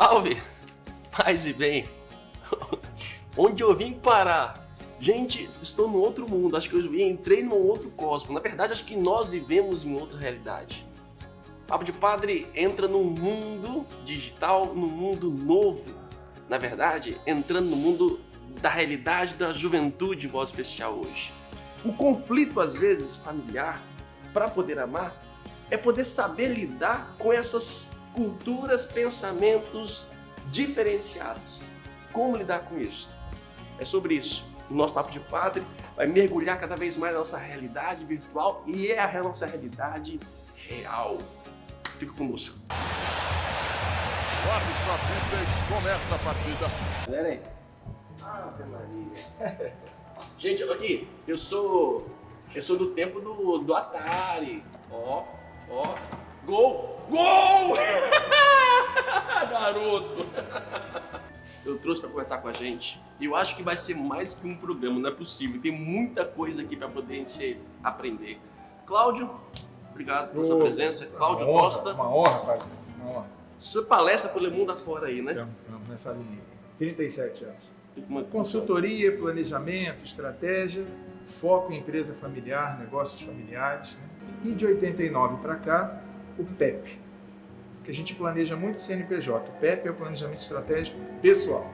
Salve! Paz e bem! Onde eu vim parar? Gente, estou num outro mundo, acho que eu entrei num outro cosmos. Na verdade, acho que nós vivemos em outra realidade. Papo de Padre entra num mundo digital, num mundo novo. Na verdade, entrando no mundo da realidade da juventude, de modo especial hoje. O conflito, às vezes, familiar, para poder amar, é poder saber lidar com essas culturas, pensamentos diferenciados. Como lidar com isso? É sobre isso. O nosso Papo de Padre vai mergulhar cada vez mais na nossa realidade virtual e é a nossa realidade real. Fica conosco. O árbitro apita, começa a partida. Galera aí. Ave Maria. Gente, aqui, eu sou do tempo do Atari. Ó. Gol! Garoto! Eu trouxe para conversar com a gente. E eu acho que vai ser mais que um programa, não é possível. Tem muita coisa aqui para poder a gente aprender. Cláudio, obrigado pela sua presença. Cláudio Costa. Uma honra, Padre. Uma honra. Sua palestra pelo mundo afora aí, né? Estamos nessa linha. 37 anos. Uma Consultoria, planejamento, estratégia, foco em empresa familiar, negócios familiares. Né? E de 89 para cá, o PEP, que a gente planeja muito CNPJ. O PEP é o planejamento estratégico pessoal.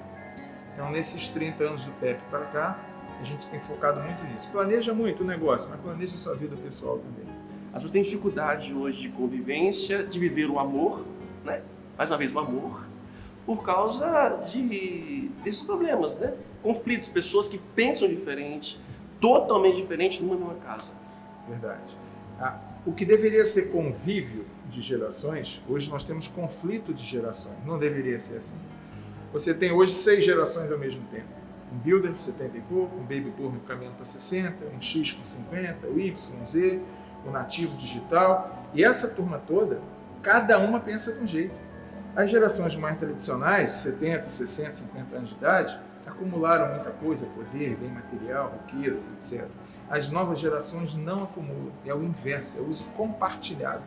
Então, nesses 30 anos do PEP para cá, a gente tem focado muito nisso. Planeja muito o negócio, mas planeja a sua vida pessoal também. As pessoas têm dificuldade hoje de convivência, de viver o amor, né? Mais uma vez, o amor, por causa desses problemas, né? Conflitos, pessoas que pensam diferente, totalmente diferente numa mesma casa. Verdade. O que deveria ser convívio de gerações, hoje nós temos conflito de gerações. Não deveria ser assim. Você tem hoje 6 gerações ao mesmo tempo. Um Builder de 70 e pouco, um Baby Boomer caminhando para 60, um X com 50, o Y, o Z, o nativo digital. E essa turma toda, cada uma pensa de um jeito. As gerações mais tradicionais, 70, 60, 50 anos de idade, acumularam muita coisa, poder, bem material, riquezas, etc. As novas gerações não acumulam, é o inverso, é o uso compartilhado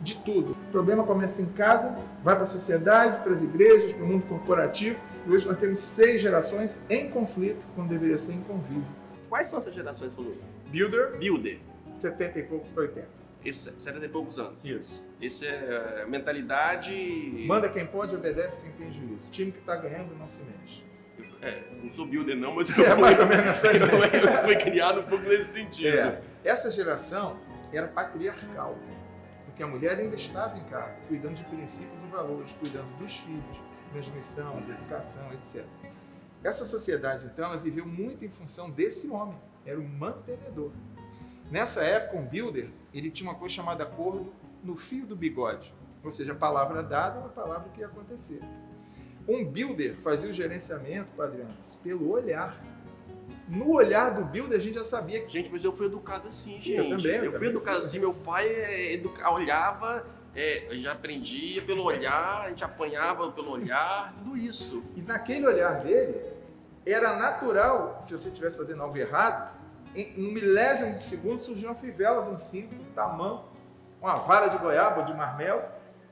de tudo. O problema começa em casa, vai para a sociedade, para as igrejas, para o mundo corporativo, e hoje nós temos 6 gerações em conflito, quando deveria ser em convívio. Quais são essas gerações, falou? Builder, 70 e poucos para 80. Esse 70 e poucos anos. Isso. Esse é mentalidade... Manda quem pode, obedece quem tem juízo. Time que está ganhando não se mexe. Não sou builder não, mas é mais ou menos essa ideia. Eu fui criado um pouco nesse sentido. Essa geração era patriarcal, porque a mulher ainda estava em casa, cuidando de princípios e valores, cuidando dos filhos, transmissão, de educação, etc. Essa sociedade, então, ela viveu muito em função desse homem, era o mantenedor. Nessa época, um builder, ele tinha uma coisa chamada acordo no fio do bigode, ou seja, a palavra dada, a palavra que ia acontecer. Um builder fazia o gerenciamento, Padre Anderson, pelo olhar. No olhar do builder, a gente já sabia que... Gente, mas eu fui educado assim, Sim, gente. Eu fui educado assim, meu pai olhava, já aprendia pelo olhar, a gente apanhava pelo olhar, tudo isso. E naquele olhar dele, era natural, se você estivesse fazendo algo errado, em um milésimo de segundo surgiu uma fivela de um cinto, um tamanho, uma vara de goiaba ou de marmelo,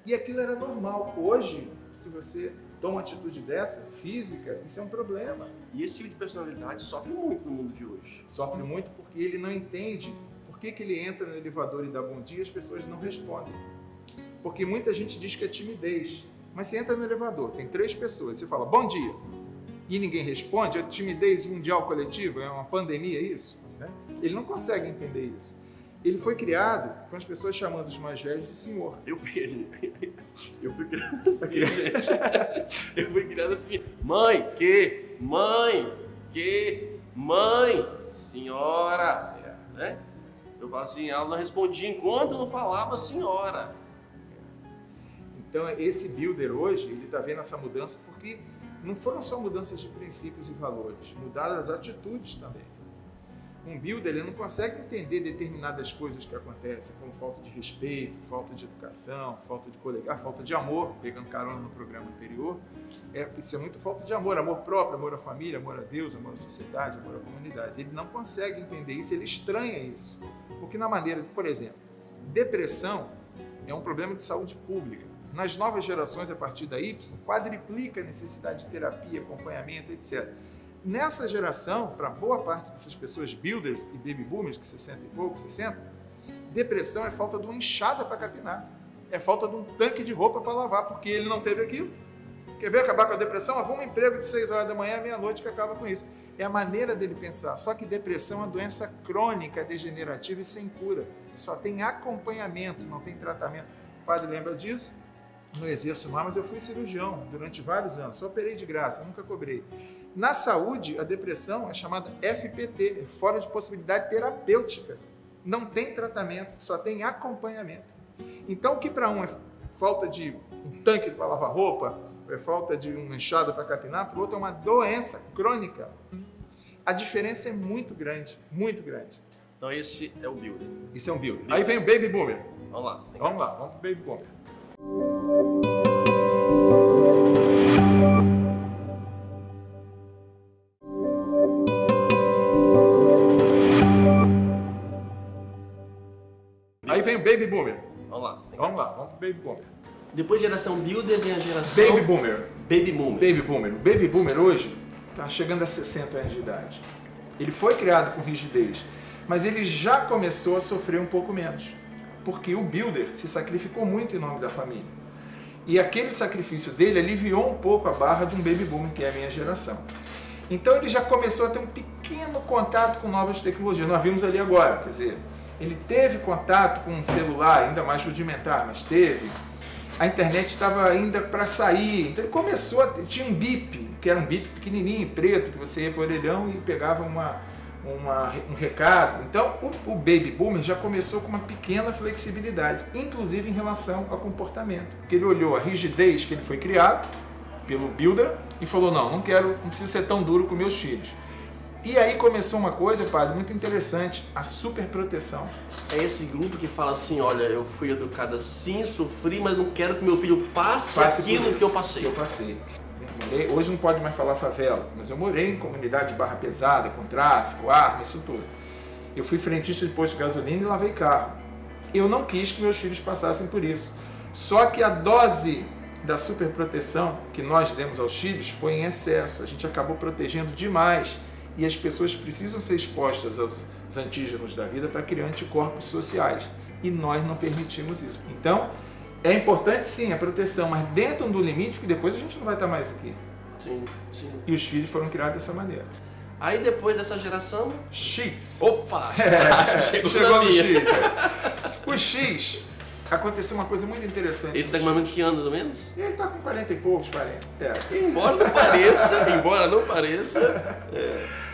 e aquilo era normal. Hoje, se você toma uma atitude dessa, física, isso é um problema. E esse tipo de personalidade sofre muito no mundo de hoje. Sofre muito porque ele não entende por que ele entra no elevador e dá bom dia e as pessoas não respondem. Porque muita gente diz que é timidez, mas você entra no elevador, tem 3 pessoas, você fala bom dia, e ninguém responde, é timidez mundial coletiva, é uma pandemia isso? Né? Ele não consegue entender isso. Ele foi criado com as pessoas chamando os mais velhos de senhor. Eu fui criado assim, gente. Eu fui criado assim, mãe, senhora. Né? Eu falo assim, ela não respondia enquanto não falava senhora. Então, esse builder hoje, ele está vendo essa mudança porque não foram só mudanças de princípios e valores, mudaram as atitudes também. Um builder, ele não consegue entender determinadas coisas que acontecem, como falta de respeito, falta de educação, falta de colegar, falta de amor, pegando carona no programa anterior. Isso é muito falta de amor próprio, amor à família, amor a Deus, amor à sociedade, amor à comunidade. Ele não consegue entender isso, ele estranha isso. Porque na maneira, por exemplo, depressão é um problema de saúde pública. Nas novas gerações, a partir da Y, quadriplica a necessidade de terapia, acompanhamento, etc. Nessa geração, para boa parte dessas pessoas, builders e baby boomers, que 60 e pouco, 60, depressão é falta de uma enxada para capinar. É falta de um tanque de roupa para lavar, porque ele não teve aquilo. Quer ver acabar com a depressão? Arruma um emprego de 6 horas da manhã à meia-noite que acaba com isso. É a maneira dele pensar. Só que depressão é uma doença crônica, degenerativa e sem cura. Só tem acompanhamento, não tem tratamento. O padre lembra disso? Não exerço mais, mas eu fui cirurgião durante vários anos. Só operei de graça, nunca cobrei. Na saúde, a depressão é chamada FPT, fora de possibilidade terapêutica. Não tem tratamento, só tem acompanhamento. Então, o que para um é falta de um tanque para lavar roupa, é falta de uma enxada para capinar, para o outro é uma doença crônica. A diferença é muito grande, muito grande. Então esse é o builder. Isso é um builder. Aí vem o baby boomer. Vamos lá. Vamos lá, vamos pro baby boomer. Aí vem o baby boomer. Vamos lá. Vamos lá, vamos pro baby boomer. Depois da geração builder vem a geração... Baby boomer. Baby boomer. Baby boomer. O baby boomer hoje está chegando a 60 anos de idade. Ele foi criado com rigidez, mas ele já começou a sofrer um pouco menos, porque o builder se sacrificou muito em nome da família. E aquele sacrifício dele aliviou um pouco a barra de um baby boomer, que é a minha geração. Então ele já começou a ter um pequeno contato com novas tecnologias. Nós vimos ali agora, quer dizer, ele teve contato com um celular, ainda mais rudimentar, mas teve. A internet estava ainda para sair, então ele começou a... Tinha um bip, que era um bip pequenininho, preto, que você ia para o orelhão e pegava um recado. Então o baby boomer já começou com uma pequena flexibilidade, inclusive em relação ao comportamento. Porque ele olhou a rigidez que ele foi criado pelo builder e falou, não preciso ser tão duro com meus filhos. E aí começou uma coisa, padre, muito interessante, a superproteção. É esse grupo que fala assim, olha, eu fui educado assim, sofri, mas não quero que meu filho passe aquilo que eu passei. Hoje não pode mais falar favela, mas eu morei em comunidade de barra pesada, com tráfico, arma, isso tudo. Eu fui frentista de posto de gasolina e lavei carro. Eu não quis que meus filhos passassem por isso. Só que a dose da superproteção que nós demos aos filhos foi em excesso. A gente acabou protegendo demais. E as pessoas precisam ser expostas aos antígenos da vida para criar anticorpos sociais. E nós não permitimos isso. Então, é importante sim a proteção, mas dentro do limite, que depois a gente não vai estar mais aqui. Sim, sim. E os filhos foram criados dessa maneira. Aí depois dessa geração... X. Opa! Chegou no X. O X, aconteceu uma coisa muito interessante. Esse está com mais ou menos que anos, ou menos? Ele está com 40 e poucos, 40. Embora não pareça...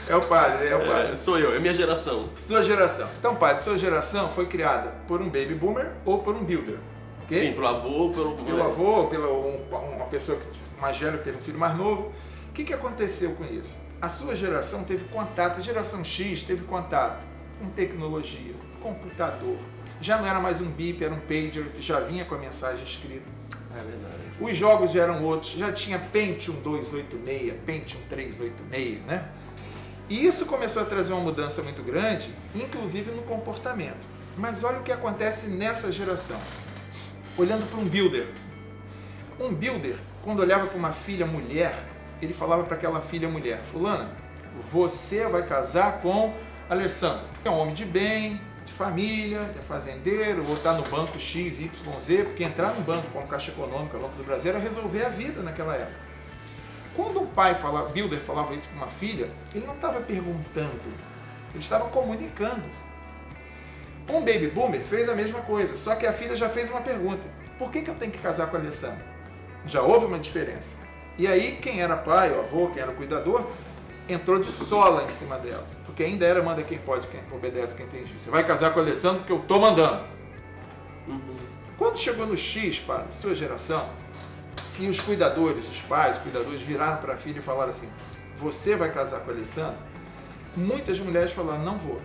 É o padre, é o padre. Sou eu, é minha geração. Sua geração. Então, padre, sua geração foi criada por um baby boomer ou por um builder. Okay? Sim, pelo avô, pelo avô, pela uma pessoa mais velha que teve um filho mais novo. O que aconteceu com isso? A sua geração teve contato, a geração X teve contato com tecnologia, computador. Já não era mais um bip, era um pager que já vinha com a mensagem escrita. É verdade. Os jogos já eram outros, já tinha Pentium 286, Pentium 386, né? E isso começou a trazer uma mudança muito grande, inclusive no comportamento. Mas olha o que acontece nessa geração. Olhando para um builder. Um builder, quando olhava para uma filha mulher, ele falava para aquela filha mulher, fulana, você vai casar com Alessandro, que é um homem de bem, de família, é fazendeiro, vou estar no banco XYZ, porque entrar no banco como Caixa Econômica, Banco do Brasil, era resolver a vida naquela época. Quando um pai builder falava isso para uma filha, ele não estava perguntando, ele estava comunicando. Um baby boomer fez a mesma coisa, só que a filha já fez uma pergunta. Por que eu tenho que casar com a Alessandra? Já houve uma diferença. E aí quem era pai, o avô, quem era o cuidador, entrou de sola em cima dela. Porque ainda era manda quem pode, quem obedece, quem tem juízo. Você vai casar com a Alessandra porque eu estou mandando. Quando chegou no X, para a sua geração, que os cuidadores, os pais, os cuidadores viraram para a filha e falaram assim, você vai casar com a Alessandra? Muitas mulheres falaram, não vou.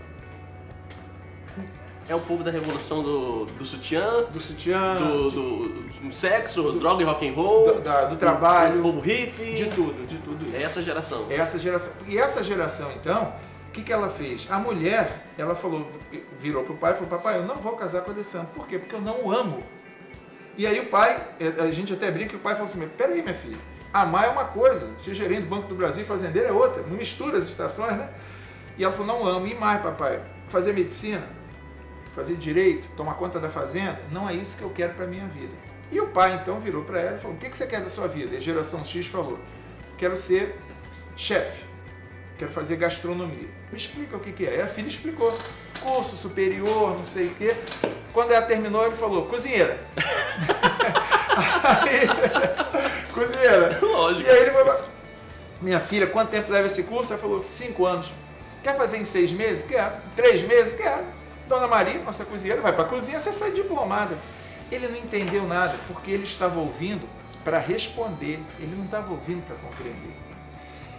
É o povo da revolução do sutiã, do sexo, droga e rock and roll, do trabalho, do povo hippie, de tudo isso. É essa geração. É essa geração. E essa geração, então, o que ela fez? A mulher, ela falou, virou pro pai e falou, papai, eu não vou casar com a Alessandra. Por quê? Porque eu não o amo. E aí o pai, a gente até brinca que o pai falou assim, peraí minha filha, amar é uma coisa, ser gerente do Banco do Brasil e fazendeiro é outra, não mistura as estações, né? E ela falou, não amo, e mais papai, fazer medicina, fazer direito, tomar conta da fazenda, não é isso que eu quero para minha vida. E o pai então virou para ela e falou, o que você quer da sua vida? E a geração X falou, quero ser chefe, quero fazer gastronomia. Me explica o que é. Aí a filha explicou, curso superior, não sei o quê. Quando ela terminou, ele falou, cozinheira. Aí, cozinheira. Lógico. E aí ele falou, minha filha, quanto tempo leva esse curso? Ela falou, 5 anos. Quer fazer em 6 meses? Quero. 3 meses? Quero. Dona Maria, nossa cozinheira, vai para a cozinha, você sai diplomada. Ele não entendeu nada, porque ele estava ouvindo para responder, ele não estava ouvindo para compreender.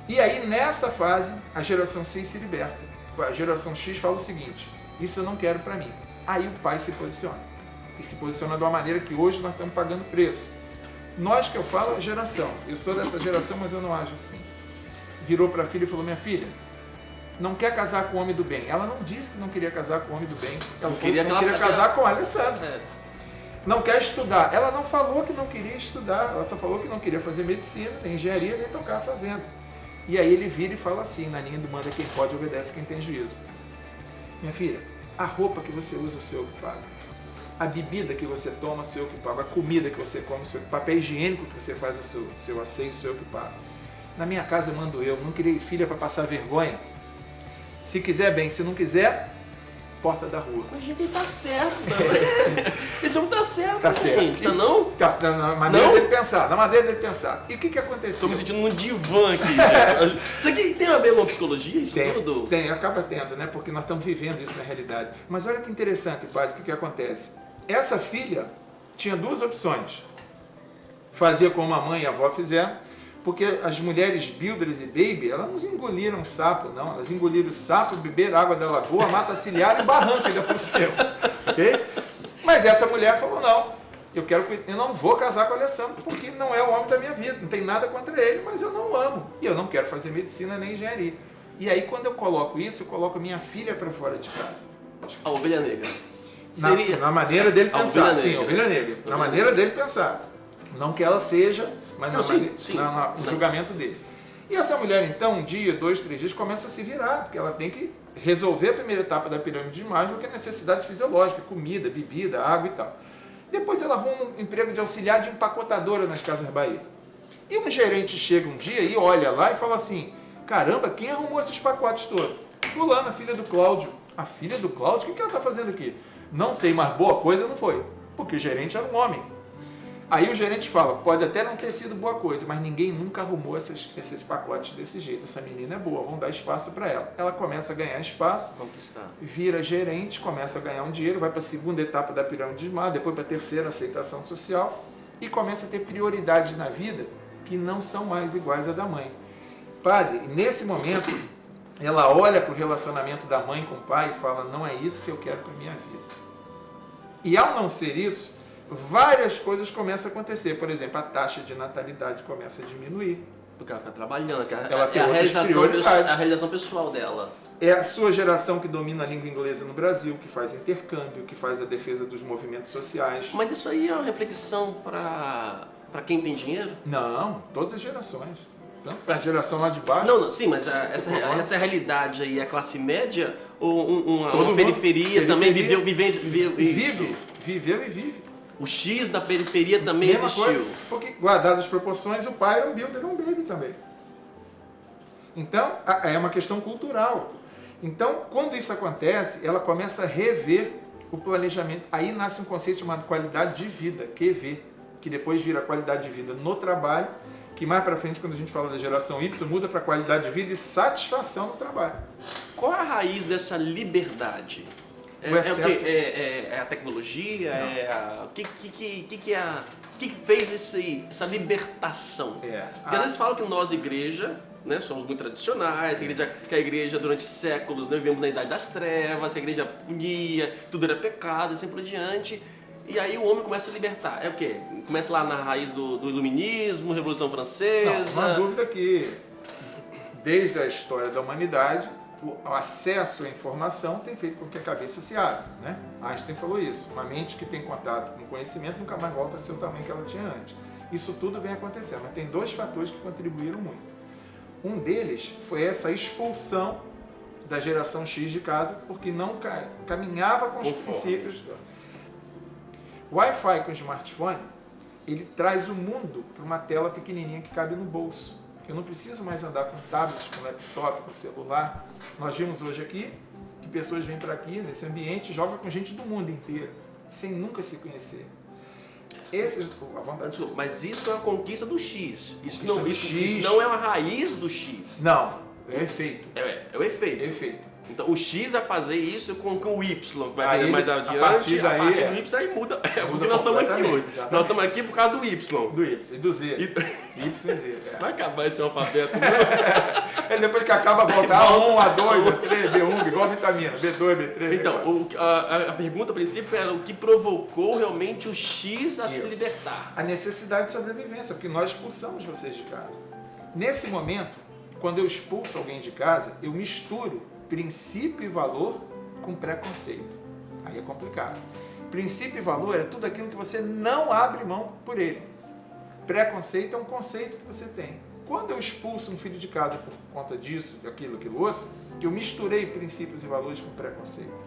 E aí, nessa fase, a geração C se liberta. A geração X fala o seguinte, isso eu não quero para mim. Aí o pai se posiciona. E se posiciona de uma maneira que hoje nós estamos pagando preço. Nós que eu falo é geração. Eu sou dessa geração, mas eu não ajo assim. Virou para a filha e falou, minha filha, não quer casar com o homem do bem. Ela não disse que não queria casar com o homem do bem. Ela queria casar com o Alessandro. Não quer estudar. Ela não falou que não queria estudar. Ela só falou que não queria fazer medicina, nem engenharia, nem tocar a fazenda. E aí ele vira e fala assim, na linha do manda quem pode, obedece quem tem juízo. Minha filha, a roupa que você usa, sou eu que pago. A bebida que você toma, sou eu que pago. A comida que você come, sou eu que pago. O papel higiênico que você faz o seu asseio, sou eu que pago. Na minha casa mando eu. Não criei filha para passar vergonha. Se quiser, bem. Se não quiser, porta da rua. Mas a gente tá certo. Esse homem tá certo, tá certo. Gente. Tá não? Tá, na maneira dele pensar. Na maneira dele pensar. E o que aconteceu? Estou me sentindo num divã aqui. Isso aqui tem a ver com psicologia, isso tudo? Tem, acaba tendo, né? Porque nós estamos vivendo isso na realidade. Mas olha que interessante, padre, o que acontece? Essa filha tinha 2 opções. Fazia como a mãe e a avó fizeram, porque as mulheres builders e baby, elas não engoliram sapo, não. Elas engoliram sapo, beberam água da lagoa, mata ciliar e barranco ainda por cima. Ok? Mas essa mulher falou, não, eu não vou casar com o Alessandro porque não é o homem da minha vida. Não tem nada contra ele, mas eu não amo. E eu não quero fazer medicina nem engenharia. E aí, quando eu coloco isso, eu coloco minha filha para fora de casa. A ovelha negra. Na maneira dele pensar. Sim, a ovelha negra. Ovelha na maneira dele pensar. Não que ela seja, mas no julgamento dele. E essa mulher, então, 1 dia, 2, 3 dias, começa a se virar, porque ela tem que resolver a primeira etapa da pirâmide de Maslow, que é necessidade fisiológica, comida, bebida, água e tal. Depois ela arruma um emprego de auxiliar de empacotadora nas Casas Bahia. E um gerente chega um dia e olha lá e fala assim, caramba, quem arrumou esses pacotes todos? Fulana, filha do Cláudio. A filha do Cláudio? O que ela está fazendo aqui? Não sei, mas boa coisa não foi, porque o gerente era um homem. Aí o gerente fala, pode até não ter sido boa coisa, mas ninguém nunca arrumou esses pacotes desse jeito. Essa menina é boa, vamos dar espaço para ela. Ela começa a ganhar espaço, vira gerente, começa a ganhar um dinheiro, vai para a segunda etapa da pirâmide de Maslow, depois para a terceira, aceitação social, e começa a ter prioridades na vida que não são mais iguais à da mãe. Padre, nesse momento, ela olha para o relacionamento da mãe com o pai e fala, não é isso que eu quero para a minha vida. E ao não ser isso, várias coisas começam a acontecer. Por exemplo, a taxa de natalidade começa a diminuir. Porque ela fica trabalhando, ela tem a realização pessoal dela. É a sua geração que domina a língua inglesa no Brasil, que faz intercâmbio, que faz a defesa dos movimentos sociais. Mas isso aí é uma reflexão para quem tem dinheiro? Não, todas as gerações. Tanto para a geração lá de baixo. Não, sim, mas essa realidade aí é classe média ou uma periferia também viveu isso? Viveu e vive. O X da periferia também Mesma existiu. Coisa, porque, guardadas as proporções, o pai era um builder, um baby também. Então, é uma questão cultural. Então, quando isso acontece, ela começa a rever o planejamento. Aí nasce um conceito chamado qualidade de vida, QV, que depois vira qualidade de vida no trabalho, que mais para frente, quando a gente fala da geração Y, muda para qualidade de vida e satisfação no trabalho. Qual a raiz dessa liberdade? É a tecnologia? O que fez essa libertação? Porque às vezes falam que nós, igreja, né, somos muito tradicionais, que a igreja durante séculos, né, vivemos na idade das trevas, que a igreja punia, tudo era pecado, e assim por diante. E aí o homem começa a libertar. É o quê? Começa lá na raiz do iluminismo, Revolução Francesa... Não, uma dúvida que, desde a história da humanidade, o acesso à informação tem feito com que a cabeça se abra, né? Einstein falou isso. Uma mente que tem contato com conhecimento nunca mais volta a ser o tamanho que ela tinha antes. Isso tudo vem acontecendo, mas tem dois fatores que contribuíram muito. Um deles foi essa expulsão da geração X de casa, porque não caminhava com os princípios. O Wi-Fi com o smartphone, ele traz o mundo para uma tela pequenininha que cabe no bolso. Eu não preciso mais andar com tablet, com laptop, com celular. Nós vimos hoje aqui que pessoas vêm para aqui, nesse ambiente, jogam com gente do mundo inteiro, sem nunca se conhecer. Desculpa, mas isso é a conquista do X. Isso não é uma raiz do X. Não, é efeito. É o efeito. É efeito. Então o X vai fazer isso com o Y, que vai vir mais adiante, a partir do Y aí muda. É porque nós estamos aqui hoje. Exatamente. Nós estamos aqui por causa do Y. Do Y e do Z. Y e Z. Vai acabar esse alfabeto. Depois que acaba, volta A1, A2, A3, B1, igual a vitamina, B2, B3. Então, a pergunta a princípio era o que provocou realmente o X a se libertar. A necessidade de sobrevivência, porque nós expulsamos vocês de casa. Nesse momento, quando eu expulso alguém de casa, eu misturo princípio e valor com preconceito. Aí é complicado. Princípio e valor é tudo aquilo que você não abre mão por ele. Preconceito é um conceito que você tem. Quando eu expulso um filho de casa por conta disso, aquilo outro, eu misturei princípios e valores com preconceito.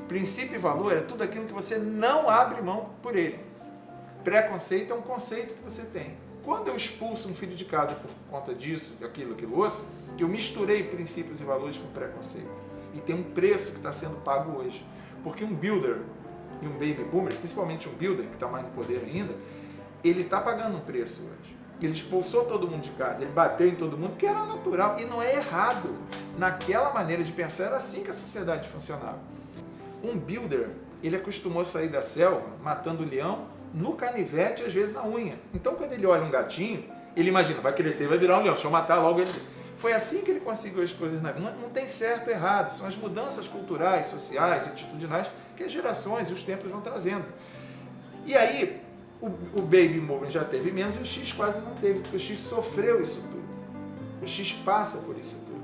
Princípio e valor é tudo aquilo que você não abre mão por ele. Preconceito é um conceito que você tem. Quando eu expulso um filho de casa por conta disso, aquilo outro, eu misturei princípios e valores com preconceito. E tem um preço que está sendo pago hoje. Porque um builder e um baby boomer, principalmente um builder, que está mais no poder ainda, ele está pagando um preço hoje. Ele expulsou todo mundo de casa, ele bateu em todo mundo, que era natural. E não é errado. Naquela maneira de pensar, era assim que a sociedade funcionava. Um builder, ele acostumou a sair da selva, matando o leão, no canivete, às vezes na unha. Então, quando ele olha um gatinho, ele imagina, vai crescer, vai virar um leão, deixa eu matar logo ele. Foi assim que ele conseguiu as coisas na vida. Não tem certo ou errado, são as mudanças culturais, sociais, atitudinais, que as gerações e os tempos vão trazendo. E aí, o Baby Movement já teve menos e o X quase não teve, porque o X sofreu isso tudo. O X passa por isso tudo.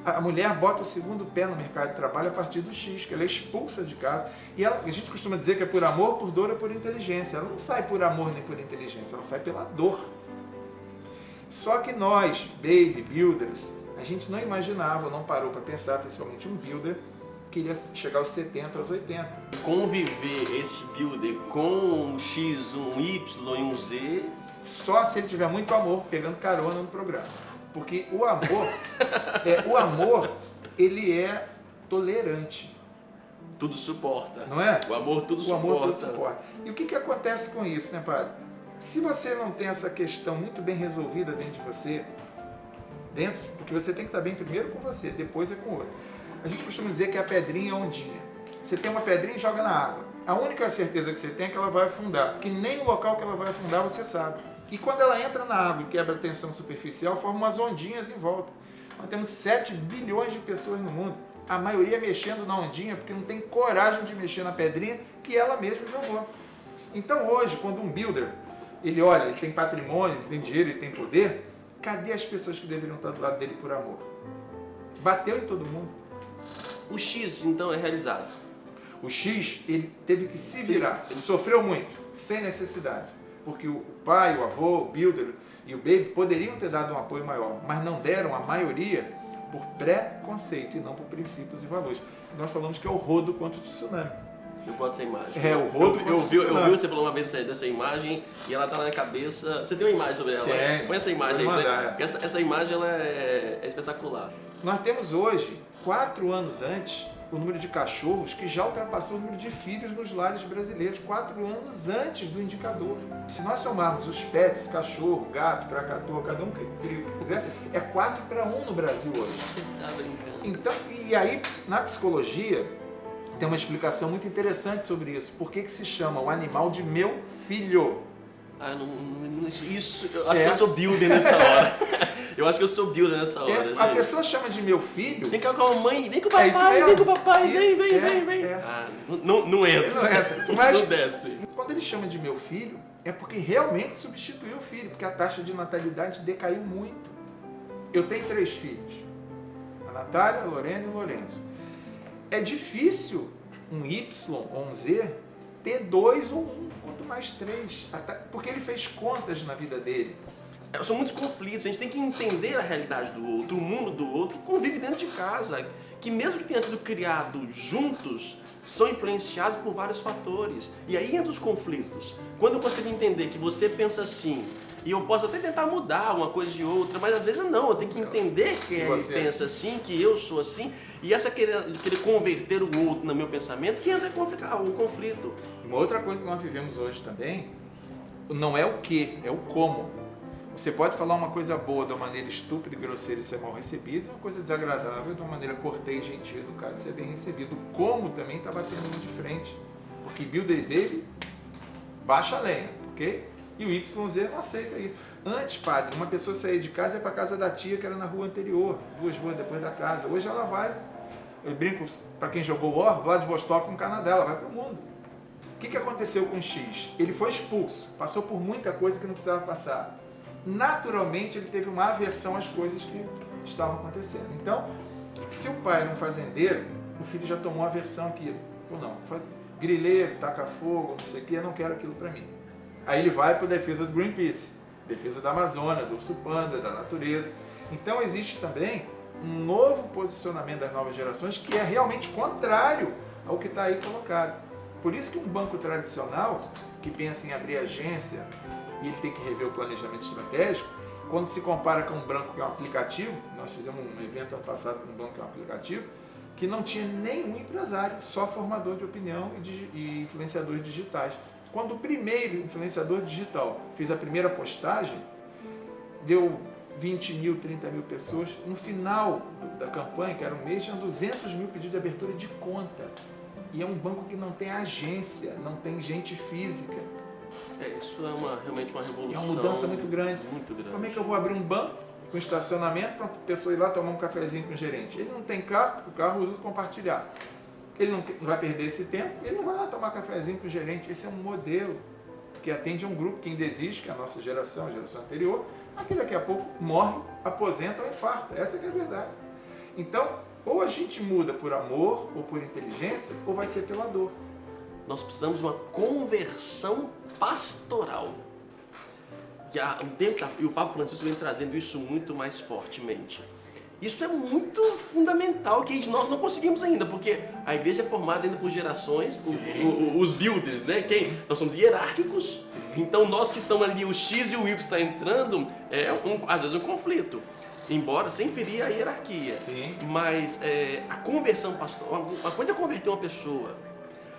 A mulher bota o segundo pé no mercado de trabalho a partir do X, que ela é expulsa de casa. E a gente costuma dizer que é por amor, por dor ou por inteligência. Ela não sai por amor nem por inteligência, ela sai pela dor. Só que nós, baby builders, a gente não imaginava, não parou para pensar, principalmente um builder, que iria chegar aos 70, aos 80. Conviver esse builder com um X, um Y e um Z... Só se ele tiver muito amor, pegando carona no programa. Porque o amor, ele é tolerante. Tudo suporta. Não é? O amor tudo suporta. O amor tudo suporta. E o que acontece com isso, né, padre? Se você não tem essa questão muito bem resolvida dentro de você, porque você tem que estar bem primeiro com você, depois é com o outro. A gente costuma dizer que a pedrinha é a ondinha. Você tem uma pedrinha e joga na água. A única certeza que você tem é que ela vai afundar, porque nem o local que ela vai afundar você sabe. E quando ela entra na água e quebra a tensão superficial, forma umas ondinhas em volta. Nós temos 7 bilhões de pessoas no mundo, a maioria mexendo na ondinha porque não tem coragem de mexer na pedrinha que ela mesma jogou. Então hoje, quando um builder, ele olha, ele tem patrimônio, ele tem dinheiro, ele tem poder, cadê as pessoas que deveriam estar do lado dele por amor? Bateu em todo mundo. O X, então, é realizado. O X, ele teve que se virar, ele sofreu muito, sem necessidade. Porque o pai, o avô, o builder e o baby poderiam ter dado um apoio maior, mas não deram, a maioria, por preconceito e não por princípios e valores. Nós falamos que é o rodo contra o tsunami. Eu boto essa imagem. É, o rodo contra o tsunami. Eu vi você falou uma vez dessa imagem e ela tá na cabeça... Você tem uma imagem sobre ela? Tem. Põe essa imagem aí. Mandar. Essa imagem ela é espetacular. Nós temos hoje, 4 anos antes, o número de cachorros que já ultrapassou o número de filhos nos lares brasileiros, 4 anos antes do indicador. Se nós somarmos os pets, cachorro, gato, cracatoa, cada um que quiser, é 4-1 no Brasil hoje. Você tá brincando. Então, e aí, na psicologia, tem uma explicação muito interessante sobre isso. Por que se chama o animal de meu filho? Ah, eu acho que eu sou builder nessa hora. Eu acho que eu sou builder nessa hora. A pessoa chama de meu filho. Vem cá com a mamãe, vem com o papai, isso vem com o papai, Isso, vem. Ah, não entra. Ele não entra. Mas não desce. quando ele chama de meu filho, é porque realmente substituiu o filho, porque a taxa de natalidade decaiu muito. Eu tenho 3 filhos. A Natália, a Lorena e o Lourenço. É difícil um Y ou um Z ter 2 ou 1, quanto mais 3. Porque ele fez contas na vida dele. São muitos conflitos, a gente tem que entender a realidade do outro, o mundo do outro, que convive dentro de casa, que mesmo que tenham sido criados juntos, são influenciados por vários fatores. E aí entra os conflitos. Quando eu consigo entender que você pensa assim, e eu posso até tentar mudar uma coisa de outra, mas às vezes não, eu tenho que entender que ele pensa assim, que eu sou assim, e essa querer converter o outro no meu pensamento, que entra o conflito. Uma outra coisa que nós vivemos hoje também, não é o que, é o como. Você pode falar uma coisa boa de uma maneira estúpida e grosseira e ser mal recebido, uma coisa desagradável de uma maneira cortês, gentil, educada e ser bem recebido. Como também está batendo de frente. Porque builder baby, baixa a lenha, ok? E o YZ não aceita isso. Antes, padre, uma pessoa saía de casa e ia para a casa da tia que era na rua anterior, 2 ruas depois da casa. Hoje ela vai, eu brinco, para quem jogou War, Vladivostok no Canadá, ela vai para o mundo. O que aconteceu com o X? Ele foi expulso, passou por muita coisa que não precisava passar. Naturalmente ele teve uma aversão às coisas que estavam acontecendo. Então, se o pai era um fazendeiro, o filho já tomou aversão àquilo. Falou, não, grileiro, taca fogo, não sei o que, eu não quero aquilo para mim. Aí ele vai para a defesa do Greenpeace, defesa da Amazônia, do urso panda, da natureza. Então existe também um novo posicionamento das novas gerações que é realmente contrário ao que está aí colocado. Por isso que um banco tradicional, que pensa em abrir agência, e ele tem que rever o planejamento estratégico, quando se compara com um banco que é um aplicativo, nós fizemos um evento ano passado com um banco que é um aplicativo, que não tinha nenhum empresário, só formador de opinião e influenciadores digitais. Quando o primeiro influenciador digital fez a primeira postagem, deu 20 mil, 30 mil pessoas. No final da campanha, que era um mês, tinha 200 mil pedidos de abertura de conta. E é um banco que não tem agência, não tem gente física. Isso é realmente uma revolução. É uma mudança muito grande. Muito grande. Como é que eu vou abrir um banco com estacionamento para a pessoa ir lá tomar um cafezinho com o gerente? Ele não tem carro, o carro usa compartilhar. Ele não vai perder esse tempo, ele não vai lá tomar cafezinho com o gerente. Esse é um modelo que atende a um grupo que ainda existe, que é a nossa geração, a geração anterior, mas que daqui a pouco morre, aposenta ou infarta. Essa que é a verdade. Então, ou a gente muda por amor ou por inteligência, ou vai ser pela dor. Nós precisamos de uma conversão pastoral. E o Papa Francisco vem trazendo isso muito mais fortemente. Isso é muito fundamental, que nós não conseguimos ainda, porque a igreja é formada ainda por gerações, os builders, né? Nós somos hierárquicos, então nós que estamos ali, o X e o Y está entrando, às vezes um conflito. Embora sem ferir a hierarquia. Sim. Mas a conversão pastoral, uma coisa é converter uma pessoa.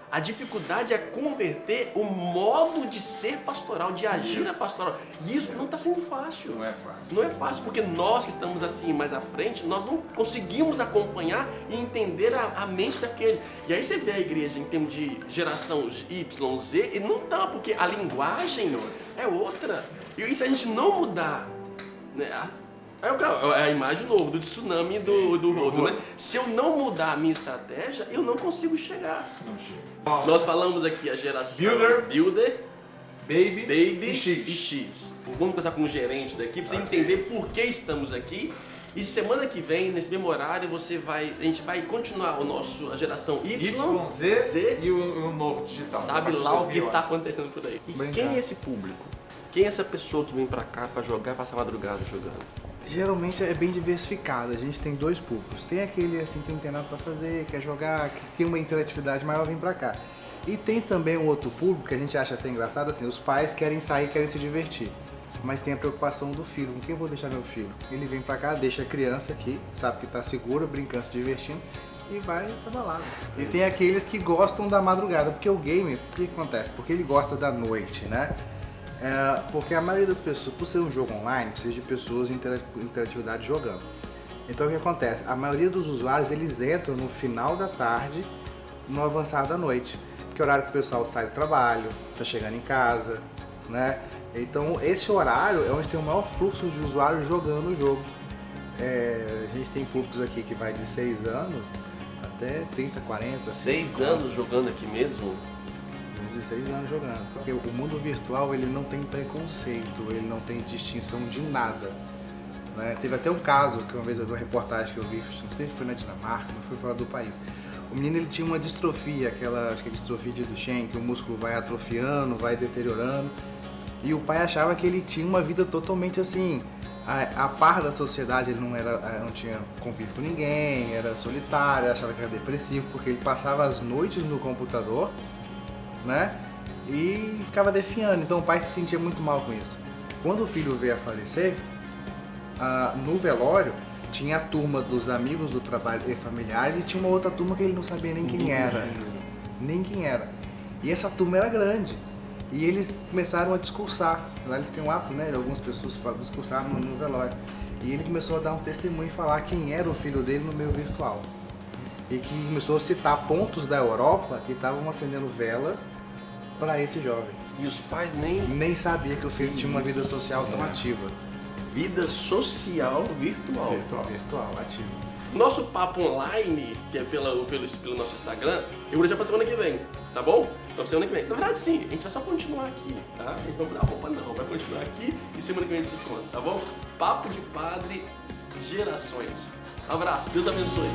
A dificuldade é converter o modo de ser pastoral, de agir na pastoral. E isso não está sendo fácil. Não é fácil. Não é fácil, porque nós que estamos assim mais à frente, nós não conseguimos acompanhar e entender a mente daquele. E aí você vê a igreja em termos de geração Y, Z, e não está, porque a linguagem é outra. E se a gente não mudar, né? É a imagem nova do tsunami do rodo, né? Se eu não mudar a minha estratégia, eu não consigo chegar. Não chega. Nós falamos aqui a geração Builder, Baby e X. Vamos começar com o gerente daqui, para você entender por que estamos aqui. E semana que vem, nesse mesmo horário, a gente vai continuar a geração Y, Z e o novo digital. Sabe lá o que está acontecendo por aí. E quem é esse público? Quem é essa pessoa que vem para cá para jogar, passar a madrugada jogando? Geralmente é bem diversificado, a gente tem 2 públicos. Tem aquele assim que não tem nada para fazer, quer jogar, que tem uma interatividade maior, vem para cá. E tem também um outro público que a gente acha até engraçado, assim, os pais querem sair, querem se divertir. Mas tem a preocupação do filho, com quem eu vou deixar meu filho? Ele vem para cá, deixa a criança aqui, sabe que tá segura, brincando, se divertindo, e vai pra balada. E tem aqueles que gostam da madrugada, porque o game, o que acontece? Porque ele gosta da noite, né? Porque a maioria das pessoas, por ser um jogo online, precisa de pessoas em interatividade jogando. Então o que acontece? A maioria dos usuários, eles entram no final da tarde, no avançar da noite. Que é o horário que o pessoal sai do trabalho, tá chegando em casa, né? Então esse horário é onde tem o maior fluxo de usuários jogando o jogo. A gente tem públicos aqui que vai de 6 anos até 30, 40. 6 anos jogando aqui mesmo? De 6 anos jogando. Porque o mundo virtual ele não tem preconceito, ele não tem distinção de nada. Né? Teve até um caso, que uma vez eu vi uma reportagem que eu vi, não sei se foi na Dinamarca, não foi fora do país. O menino ele tinha uma distrofia, acho que é distrofia de Duchenne, que o músculo vai atrofiando, vai deteriorando. E o pai achava que ele tinha uma vida totalmente assim, a par da sociedade, ele não tinha convívio com ninguém, era solitário, achava que era depressivo, porque ele passava as noites no computador, né? E ficava definhando. Então o pai se sentia muito mal com isso. Quando o filho veio a falecer, no velório tinha a turma dos amigos do trabalho e familiares e tinha uma outra turma que ele não sabia nem quem era. Nem quem era. E essa turma era grande. E eles começaram a discursar. Lá eles têm um hábito, né? Algumas pessoas discursaram no velório. E ele começou a dar um testemunho e falar quem era o filho dele no meio virtual. E que começou a citar pontos da Europa que estavam acendendo velas para esse jovem. E os pais nem sabia que o filho tinha uma vida social tão ativa. Vida social virtual. Virtual, ativa. Nosso papo online, que é pelo nosso Instagram, eu vou deixar pra semana que vem, tá bom? Pra semana que vem. Na verdade, sim, a gente vai só continuar aqui, tá? A gente vai mudar a roupa, não. Vai continuar aqui e semana que vem a gente se encontra, tá bom? Papo de Padre, Gerações. Abraço, Deus abençoe.